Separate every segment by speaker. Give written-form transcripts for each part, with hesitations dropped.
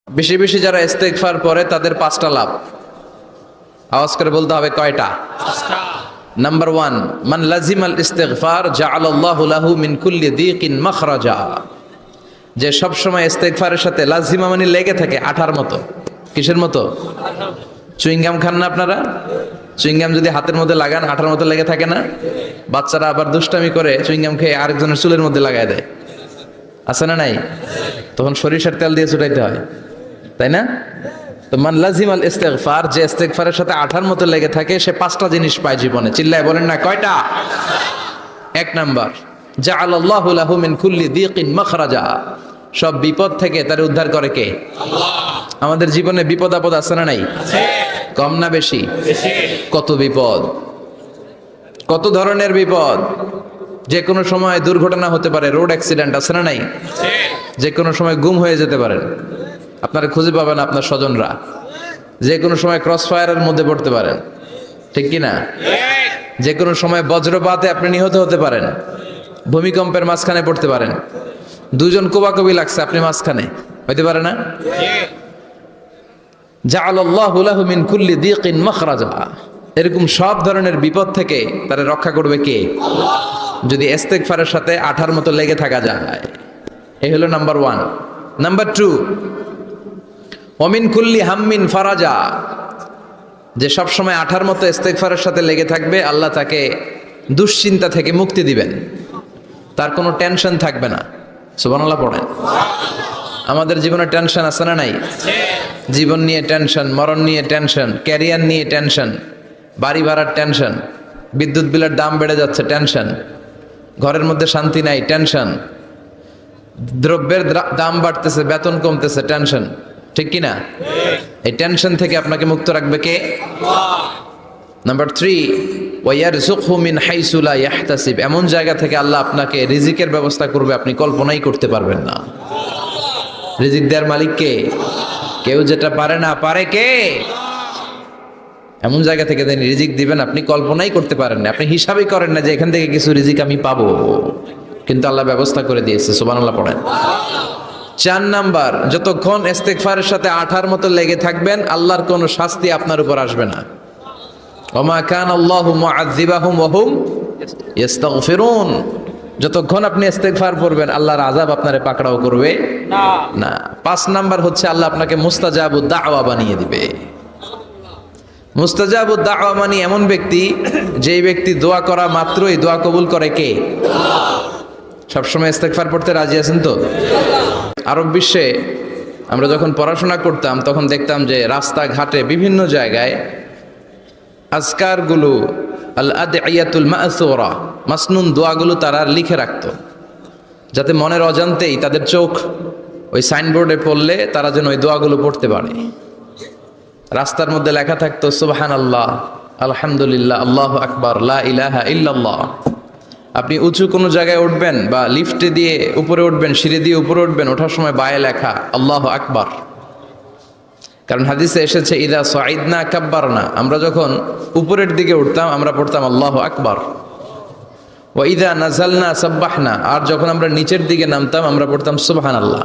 Speaker 1: বেশি বেশি যারা ইস্তেগফার পড়ে তাদের পাঁচটা লাভ। আওয়াজ করে বলতে হবে কয়টা? নাম্বার 1, মান লাজিমাল ইস্তেগফার জাআলাল্লাহু লাহু মিন কুল্লি দীকিন মাখরাজা। যে সব সময় ইস্তেগফারের সাথে লাজিমা মানে লেগে থাকে, আঠার মতো। কিসের মতো? চুইংগাম খান না আপনারা? চুইংগাম যদি হাতের মধ্যে লাগান আঠার মতো লেগে থাকে না? বাচ্চারা আবার দুষ্টামি করে চুইংগাম খেয়ে আরেকজনের চুলের মধ্যে লাগায় দেয়, আছে না নাই? তখন সরিষার তেল দিয়ে ছুটাইতে হয়, তাই না? তো মান লাজিমাল ইস্তেগফার, যে ইস্তেগফারের সাথে আঠার মতো লেগে থাকে, সে পাঁচটা জিনিস পায় জীবনে। চিল্লায় বলেন না কয়টা? 1 নাম্বার, জাআলাল্লাহু লাহু মিন কুল্লি দীকিন মাখরাজা। সব বিপদ থেকে তার উদ্ধার করে কে? আল্লাহ। আমাদের জীবনে বিপদ আপদ আছে না নাই? আছে। কম না বেশি? বেশি। কত বিপদ, কত ধরনের বিপদ। যে কোনো সময় দুর্ঘটনা হতে পারে, রোড অ্যাক্সিডেন্ট, আছে না নাই? আছে। যে কোনো সময় গুম হয়ে যেতে পারেন, আপনারা খুঁজে পাবেন আপনার স্বজনরা। যে কোনো সময় ক্রস ফায়ারের মধ্যে পড়তে পারেন, ঠিক কি না? যে কোনো সময় বজ্রপাতে আপনি নিহত হতে পারেন, ভূমিকম্পের মাঝখানে পড়তে পারেন, দুজন কোবাকবি লাগছে, আপনি মাঝখানে, হইতে পারে না? জাআলাল্লাহু লাহু মিন কুল্লি দীকিন মাখরাজা। এরকম সব ধরনের বিপদ থেকে তারে রক্ষা করবে কে? আল্লাহ। যদি ইস্তেগফারের সাথে আঠার মতো লেগে থাকা যায়। এই হলো নাম্বার 1। নাম্বার 2, ওমিন কুল্লি হাম্মিন ফারাজা। যে সব সময় আঠার মতো ইস্তেগফারের সাথে লেগে থাকবে, আল্লাহ তাকে দুশ্চিন্তা থেকে মুক্তি দিবেন, তার কোনো টেনশন থাকবে না। সুবহানাল্লাহ পড়েন। আমাদের জীবনে টেনশন আছে না নাই? জীবন নিয়ে টেনশন, মরণ নিয়ে টেনশন, ক্যারিয়ার নিয়ে টেনশন, বাড়ি ভাড়ার টেনশন, বিদ্যুৎ বিলের দাম বেড়ে যাচ্ছে, টেনশন, ঘরের মধ্যে শান্তি নাই, টেনশন, দ্রব্যের দাম বাড়তেছে, বেতন কমতেছে, টেনশন, ঠিক কি না? এই টেনশন থেকে আপনাকে মুক্ত রাখবে কে? আল্লাহ। নাম্বার 3, ওয়ায়ারযুকহু মিন হাইসু লা ইয়াহতাসিব। এমন জায়গা থেকে আল্লাহ আপনাকে রিজিকের ব্যবস্থা করবে, আপনি কল্পনাই করতে পারবেন না। রিজিক দেওয়ার মালিক কে? কেউ যেটা পারে না, পারে কে? এমন জায়গা থেকে তিনি রিজিক দিবেন, আপনি কল্পনাই করতে পারেন না। আপনি হিসাবই করেন না যে এখান থেকে কিছু রিজিক আমি পাবো, কিন্তু আল্লাহ ব্যবস্থা করে দিয়েছে। সুবহানাল্লাহ পড়েন। 4 নাম্বার, যতক্ষণ ইস্তেগফারের সাথে আঠার মতো লেগে থাকবেন, আল্লাহর কোনো শাস্তি আপনার উপর আসবে না। ওমা কানাল্লাহু মুআযযিবাহুম ওয়া হুম ইস্তাগফিরুন। যতক্ষণ আপনি ইস্তেগফার পড়বেন, আল্লাহর আযাব আপনারে পাকড়াও করবে না। 5 নাম্বার হচ্ছে আল্লাহ আপনাকে মুস্তাজাবুদ দাওয়া বানিয়ে দিবে। মুস্তাজাবুদ দাওয়া মানে এমন ব্যক্তি, যেই ব্যক্তি দোয়া করা মাত্রই দোয়া কবুল করে কে? আল্লাহ। সবসময় ইস্তেগফার পড়তে রাজি আছেন তো? আরব বিশ্বে আমরা যখন পড়াশোনা করতাম, তখন দেখতাম যে রাস্তাঘাটে বিভিন্ন জায়গায় আজকারগুলো, আল আদইয়াতুল মাসুরা, মাসনুন দোয়াগুলো তারা লিখে রাখতো, যাতে মনের অজান্তেই তাদের চোখ ওই সাইনবোর্ডে পড়লে তারা যেন ওই দোয়াগুলো পড়তে পারে। রাস্তার মধ্যে লেখা থাকতো সুবহানাল্লাহ, আলহামদুলিল্লাহ, আল্লাহু আকবার, লা ইলাহা ইল্লাল্লাহ। আপনি উঁচু কোনো জায়গায় উঠবেন বা লিফটে দিয়ে উপরে উঠবেন, সিঁড়ি দিয়ে উপরে উঠবেন, ওঠার সময় বায়ে লেখা আল্লাহু আকবার। কারণ হাদিসে এসেছে ইদা সাইদনা কাব্বারনা, আমরা যখন উপরের দিকে উঠতাম আমরা পড়তাম আল্লাহু আকবার। ওয়া ইদা নাযালনা সাব্বাহনা, আর যখন আমরা নিচের দিকে নামতাম আমরা পড়তাম সুবহানাল্লাহ।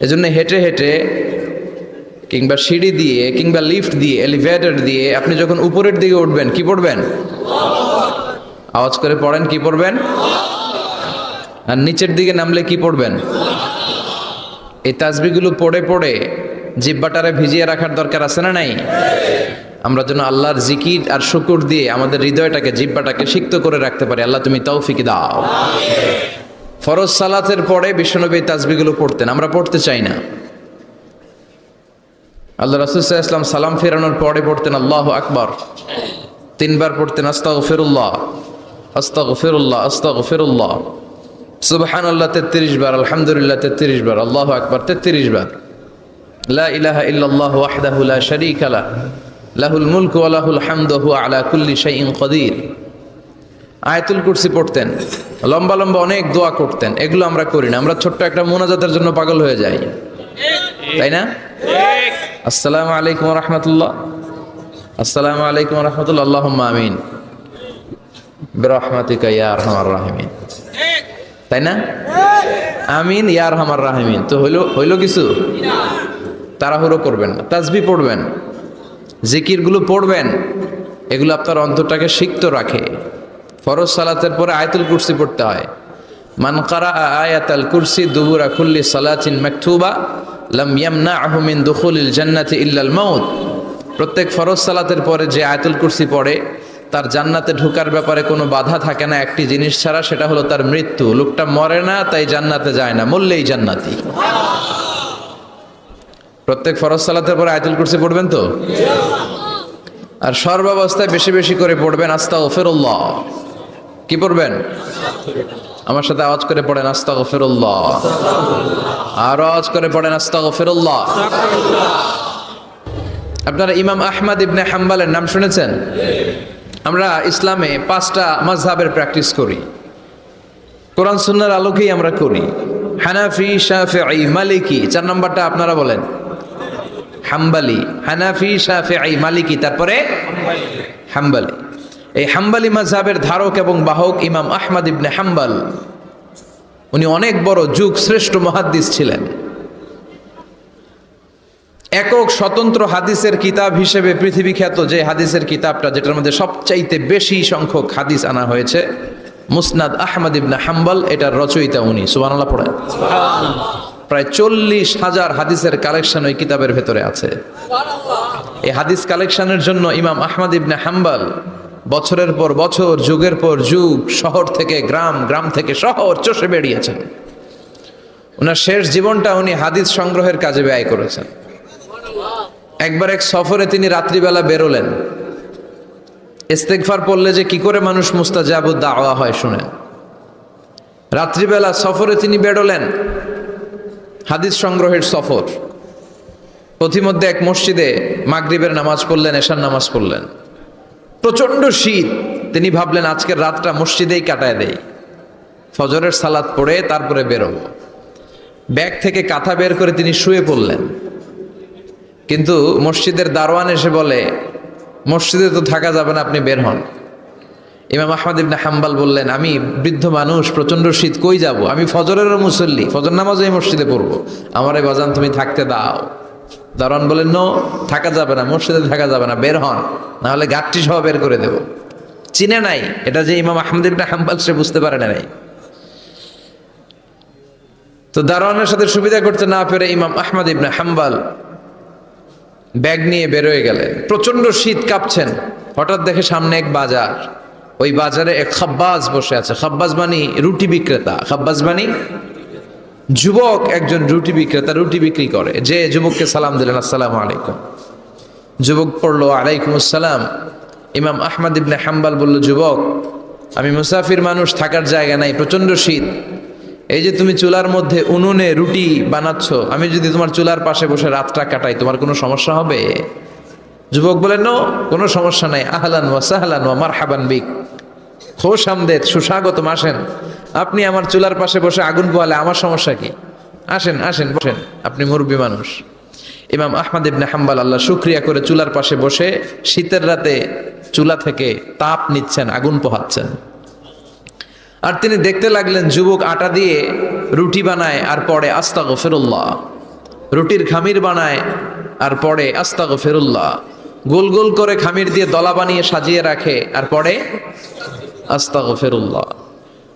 Speaker 1: এজন্য হেঁটে হেঁটে কিংবা সিঁড়ি দিয়ে কিংবা লিফট দিয়ে, এলিভেটর দিয়ে আপনি যখন উপরের দিকে উঠবেন, কি পড়বেন? আওয়াজ করে পড়েন, কি পড়বেন? আর নিচের দিকে নামলে কি পড়বেন? এই তাসবিহগুলো পড়ে পড়ে জিহ্বাটারে ভিজিয়ে রাখার দরকার আছে না নাই? আমরা যেন আল্লাহর জিকির আর শুকর দিয়ে আমাদের হৃদয়টাকে, জিহ্বাটাকে সিক্ত করে রাখতে পারি। আল্লাহ তুমি তৌফিক দাও। ফরজ সালাতের পরে বিশ্বনবী তাসবিহগুলো পড়তেন, আমরা পড়তে চাই না। আল্লাহ রাসূল সাল্লাল্লাহু আলাইহি ওয়াসাল্লাম সালাম ফেরানোর পরে পড়তেন আল্লাহু আকবার, 3 বার পড়তেন আস্তাগফিরুল্লাহ, আস্তাগফিরুল্লাহ, আস্তাগফিরুল্লাহ, সুবহানাল্লাহ 33 বার, আলহামদুলিল্লাহ 33 বার, আল্লাহু আকবার 33 বার, লা ইলাহা ইল্লাল্লাহু ওয়াহদাহু লা শারীকা লাহ, লাহুল মুলকু ওয়া লাহুল হামদু ওয়া হুয়া আলা কুল্লি শাইইন কাদির। আয়াতুল কুরসি পড়তেন, লম্বা লম্বা অনেক দোয়া করতেন। এগুলো আমরা করি না, আমরা ছোট্ট একটা মুনাজাতের জন্য পাগল হয়ে যাই, তাই না? আসসালামু আলাইকুম ওয়া রাহমাতুল্লাহ, আসসালামু আলাইকুম ওয়া রাহমাতুল্লাহ, আল্লাহুম্মা আমিন বিরহমাতিকা ইয়া আরহামার রাহিমিন, তাই না? আমিন ইয়া আরহামার রাহিমিন। তো হইলো কিছু? তাড়াহুড়ো করবেন না, তাসবিহ পড়বেন, জিকিরগুলো পড়বেন, এগুলো আপনার অন্তরটাকে সিক্ত রাখে। ফরজ সালাতের পরে আয়াতুল কুরসি পড়তে হয়। মান কারাআ আয়াতাল কুরসি দুবুরা কুল্লি সালাতিন মাকতুবা লাম ইয়ামনাহু মিন দুখুলিল জান্নাতি ইল্লাল মাউত। প্রত্যেক ফরজ সালাতের পরে যে আয়াতুল কুরসি পড়ে তার জান্নাতে ঢোকার ব্যাপারে কোনো বাধা থাকে না একটি জিনিস ছাড়া, সেটা হলো তার মৃত্যু। লোকটা মরে না তাই জান্নাতে যায় না, মরলেই জান্নাতি। প্রত্যেক ফরজ সালাতের পরে আয়াতুল কুরসি পড়বেন তো? আর সর্বাবস্থায় বেশি বেশি করে পড়বেন আস্তাগফিরুল্লাহ। কি পড়বেন? আমার সাথে আওয়াজ করে পড়েন আস্তাগফিরুল্লাহ। আর আওয়াজ করে পড়েন আস্তাগফিরুল্লাহ। আপনারা ইমাম আহমদ ইবনে হাম্বলের নাম শুনেছেন? আমরা ইসলামে 5টা মাযহাবের প্র্যাকটিস করি, কোরআন সুন্নাহর আলোকেই আমরা করি। হানাফি, শাফিঈ, মালিকি। 4 নম্বরটা আপনারা বলেন। হাম্বলি। হানাফি, শাফিঈ, মালিকি, তারপরে হাম্বলি। এই হাম্বলি মাযহাবের ধারক এবং বাহক ইমাম আহমদ ইবনে হাম্বল। উনি অনেক বড় যুগ শ্রেষ্ঠ মুহাদ্দিস ছিলেন। একক স্বতন্ত্র হাদিসের কিতাব হিসেবে পৃথিবী খ্যাত যে হাদিসের কিতাবটা, যেটার মধ্যে সবচাইতে বেশি সংখ্যক হাদিস আনা হয়েছে, মুসনাদ আহমদ ইবনে হাম্বল, এটার রচয়িতা উনি। সুবহানাল্লাহ পড়েন। প্রায় 40,000 হাদিসের কালেকশন ওই কিতাবের ভেতরে আছে। এই হাদিস কালেকশনের জন্য ইমাম আহমদ ইবনে হাম্বল বছরের পর বছর, যুগের পর যুগ, শহর থেকে গ্রাম, গ্রাম থেকে শহর চষে বেরিয়েছেন। ওনার শেষ জীবনটা উনি হাদিস সংগ্রহের কাজে ব্যয় করেছেন। একবার এক সফরে তিনি রাত্রিবেলা বেরোলেন। ইস্তেগফার পড়লে যে কি করে মানুষ মুস্তাজাবুদ দাওয়া হয় শুনেন। রাত্রিবেলা সফরে তিনি বেরোলেন, হাদিস সংগ্রহের সফর। পথিমধ্যে এক মসজিদে মাগরিবের নামাজ পড়লেন, এশার নামাজ পড়লেন। প্রচন্ড শীত। তিনি ভাবলেন আজকের রাতটা মসজিদেই কাটায় দেই, ফজরের সালাত পড়ে তারপরে বেরোবো। ব্যাগ থেকে কাঁথা বের করে তিনি শুয়ে পড়লেন। কিন্তু মসজিদের দারোয়ান এসে বলে, মসজিদে তো থাকা যাবে না, আপনি বের হন। ইমাম আহমদ ইবনে হাম্বল বললেন, আমি বৃদ্ধ মানুষ, প্রচন্ড শীত, কই যাব? আমি ফজরেরও মুসল্লি, ফজর নামাজও এই মসজিদে পড়বো, আমার এই বাজান তুমি থাকতে দাও। দারোয়ান বলেন, নো, থাকা যাবে না, মসজিদে থাকা যাবে না, বের হন, না হলে গাঠটি সহ বের করে দেব। চিনে নাই এটা যে ইমাম আহমদ ইবনে হাম্বল, সে বুঝতে পারে নাই। তো দারোয়ানের সাথে সুবিধা করতে না পেরে ইমাম আহমদ ইবনে হাম্বল ব্যাগ নিয়ে বেরোয় গেলেন। প্রচন্ড শীত, কাঁপছেন। হঠাৎ দেখে সামনে এক বাজার। ওই বাজারে এক খাব্বাজ বসে আছে। খাব্বাজ মানে রুটি বিক্রেতা। খাব্বাজ মানে যুবক, একজন রুটি বিক্রেতা, রুটি বিক্রি করে। যে যুবককে সালাম দিলেন, আসসালামু আলাইকুম। যুবক পড়লো, আলাইকুম আসসালাম। ইমাম আহমদ ইবনে হাম্বল বলল, যুবক, আমি মুসাফির মানুষ, থাকার জায়গা নাই, প্রচন্ড শীত। এই যে তুমি চুলার মধ্যে উনুনে রুটি বানাচ্ছ, আমি যদি তোমার চুলার পাশে বসে রাতটা কাটাই, তোমার কোনো সমস্যা হবে? যুবক বলেন, নো, কোনো সমস্যা নাই। আহলান ওয়া সাহলান ওয়া মারহাবান বিক, খোশ আমদেদ, সুস্বাগতম, আসেন। আপনি আমার চুলার পাশে বসে আগুন পোহালে আমার সমস্যা কি? আসেন, আসেন, বসেন, আপনি মুরব্বী মানুষ। ইমাম আহমদ ইবনে হাম্বল আল্লাহ শুকরিয়া করে চুলার পাশে বসে শীতের রাতে চুলা থেকে তাপ নিচ্ছেন, আগুন পোহাচ্ছেন। আর তিনি দেখতে লাগলেন যুবক আটা দিয়ে রুটি বানায় আর পড়ে আস্তাগফিরুল্লাহ, রুটির খামির বানায় আর পড়ে আস্তাগফিরুল্লাহ, গোল গোল করে খামির দিয়ে দলা বানিয়ে সাজিয়ে রাখে আর পড়ে আস্তাগফিরুল্লাহ।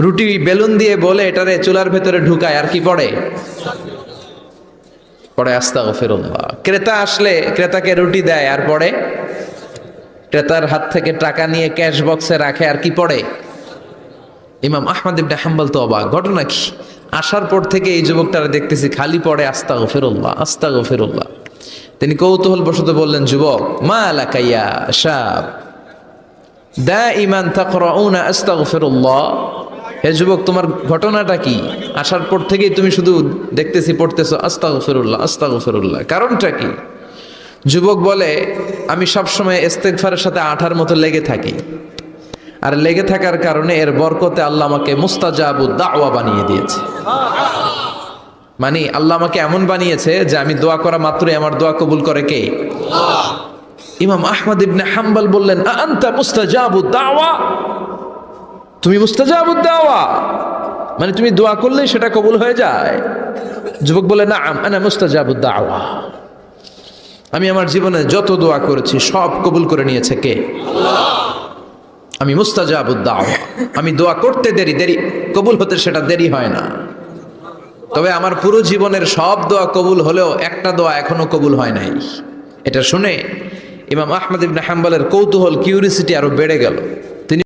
Speaker 1: রুটি বেলুন দিয়ে বলে এটারে চুলার ভেতরে ঢুকায় আর কি পড়ে? পড়ে আস্তাগফিরুল্লাহ। ক্রেতা আসলে ক্রেতাকে রুটি দেয় আর পড়ে, ক্রেতার হাত থেকে টাকা নিয়ে ক্যাশ বক্সে রাখে আর কি পড়ে? ইমাম আহমদ ইবনে হাম্বল তো অবাক, ঘটনা কি? আসার পর থেকে এই যুবকটারে দেখতেছি খালি পড়ে আস্তাগফিরুল্লাহ, আস্তাগফিরুল্লাহ। তিনি কৌতূহল বশত বললেন, যুবক, মা লাকা ইয়া শাব দাইমান তাকরাউনা আস্তাগফিরুল্লাহ। হে যুবক, তোমার ঘটনাটা কি? আসার পর থেকেই তুমি শুধু দেখতেছি পড়তেছো আস্তাগফিরুল্লাহ, আস্তাগফিরুল্লাহ, কারণটা কি? যুবক বলে, আমি সবসময় ইস্তেগফারের সাথে আঠার মতো লেগে থাকি, আর লেগে থাকার কারণে এর বরকতে আল্লাহ আমাকে মুস্তাজাবুদ দাওয়া বানিয়ে দিয়েছে। মানে আল্লাহ আমাকে এমন বানিয়েছে যে আমি দোয়া করা মাত্রই আমার দোয়া কবুল করে কে? আল্লাহ। ইমাম আহমদ ইবনে হাম্বল বললেন, আনতা মুস্তাজাবুদ দাওয়া, তুমি মুস্তাজাবুদ দাওয়া, মানে তুমি দোয়া করলেই সেটা কবুল হয়ে যায়? যুবক বলে, নাআম আনা মুস্তাজাবুদ দাওয়া, আমি আমার জীবনে যত দোয়া করেছি সব কবুল করে নিয়েছে কে? আমি মুস্তাজাবুদ দাওয়া। আমি দোয়া করতে দেরি কবুল হতে সেটা দেরি হয় না। তবে আমার পুরো জীবনের সব দোয়া কবুল হলেও একটা দোয়া এখনো কবুল হয় নাই। এটা শুনে ইমাম আহমদ ইবনে হাম্বলের কৌতূহল, কিউরিসিটি আরো বেড়ে গেল।